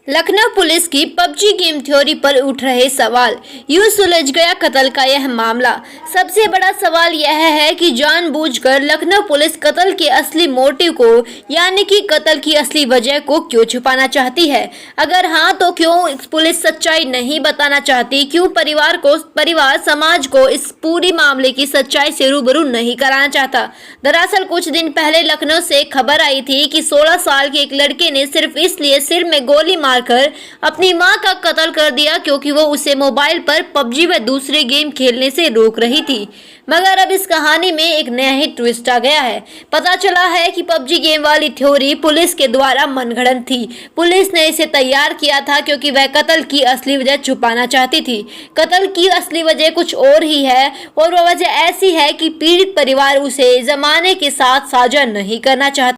Lucknow police की PUBG game theory पर उठ रहे सवाल, यूं सुलझ गया कत्ल का यह मामला। सबसे बड़ा सवाल यह है कि जानबूझकर लखनऊ पुलिस कत्ल के असली मोटिव को यानी कि कत्ल की असली वजह को क्यों छुपाना चाहती है? अगर हाँ तो क्यों पुलिस सच्चाई नहीं बताना चाहती? क्यों परिवार समाज को इस पूरी मामले की सच्चाई से रूबरू नहीं कराना चाहता? दरअसल कुछ दिन पहले लखनऊ से खबर आई थी कि 16 साल के एक लड़के ने सिर्फ इसलिए सिर में गोली मारकर अपनी मां का कत्ल कर दिया क्योंकि वो उसे मोबाइल पर पबजी व दूसरे गेम खेलने से रोक रही थी। मगर अब इस कहानी में एक नया ही ट्विस्ट आ गया है। पता चला है कि पबजी गेम वाली थ्योरी पुलिस के द्वारा मनगढ़ंत थी। पुलिस ने इसे तैयार किया था क्योंकि वह कत्ल की असली वजह छुपाना चाहती थी। कत्ल की असली वजह कुछ और ही है और वह वजह ऐसी है कि पीड़ित परिवार उसे जमाने के साथ साझा नहीं करना चाहता।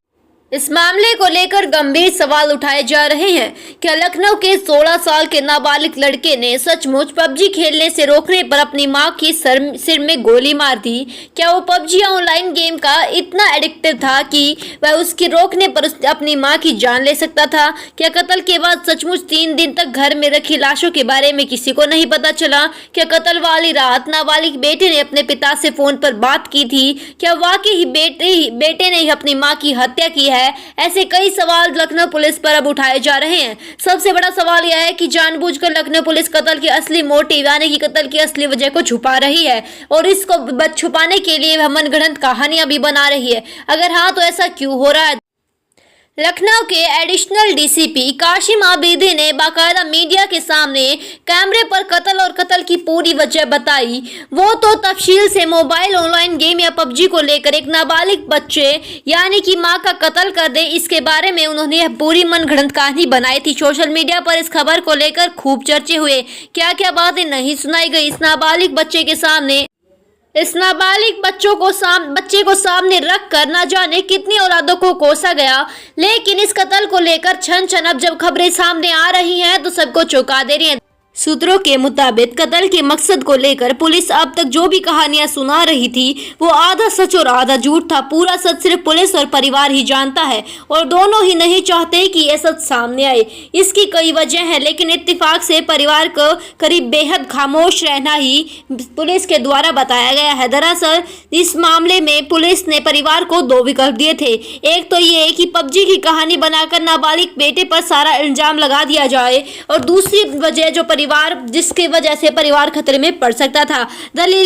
इस मामले को लेकर गंभीर सवाल उठाए जा रहे हैं। क्या लखनऊ के 16 साल के नाबालिग लड़के ने सचमुच पबजी खेलने से रोकने पर अपनी मां की सिर में गोली मार दी? क्या वो पबजी ऑनलाइन गेम का इतना एडिक्टिव था कि वह उसके रोकने पर अपनी मां की जान ले सकता था? क्या कत्ल के बाद सचमुच 3 दिन तक घर में रखी लाशों के बारे में किसी को नहीं पता चला? क्या कत्ल वाली रात नाबालिग बेटे ने अपने पिता से फोन पर बात की थी? क्या वाकई ही बेटे ने ही अपनी मां की हत्या की है? ऐसे कई सवाल लखनऊ पुलिस पर अब उठाए जा रहे हैं। सबसे बड़ा सवाल यह है कि जानबूझकर लखनऊ पुलिस कत्ल के असली मोटिव यानी कि कत्ल की असली वजह को छुपा रही है और इसको छुपाने के लिए वह मनगढ़ंत कहानियां भी बना रही है। अगर हाँ तो ऐसा क्यों हो रहा है? लखनऊ के एडिशनल डीसीपी काशिम आबिदी ने बाकायदा मीडिया के सामने कैमरे पर कत्ल और कत्ल की पूरी वजह बताई, वो तो तफसील से मोबाइल ऑनलाइन गेम या पबजी को लेकर एक नाबालिग बच्चे यानी कि मां का कत्ल कर दे, इसके बारे में उन्होंने यह पूरी मनगढ़ंत कहानी बनाई थी। सोशल मीडिया पर इस खबर को लेकर खूब चर्चे हुए। क्या क्या बातें नहीं सुनाई गई इस नाबालिग बच्चे के सामने? इस नाबालिग बच्चे को सामने रख कर न जाने कितनी औलादों को कोसा गया, लेकिन इस कत्ल को लेकर छन अब जब खबरें सामने आ रही हैं तो सबको चौंका दे रही हैं। सूत्रों के मुताबिक कत्ल के मकसद को लेकर पुलिस अब तक जो भी कहानियां सुना रही थी वो आधा सच और आधा झूठ था। पूरा सच सिर्फ पुलिस और परिवार ही जानता है और दोनों ही नहीं चाहते कि यह सच सामने आए। इसकी कई वजह है, लेकिन इत्तेफाक से परिवार को करीब बेहद खामोश रहना ही पुलिस के द्वारा बताया गया है। दरअसल इस मामले में पुलिस ने परिवार को 2 विकल्प दिए थे। एक तो ये कि पबजी की कहानी बनाकर नाबालिग बेटे पर सारा इल्जाम लगा दिया जाए और दूसरी वजह जिसकी वजह से परिवार खतरे में पड़ सकता था। दलील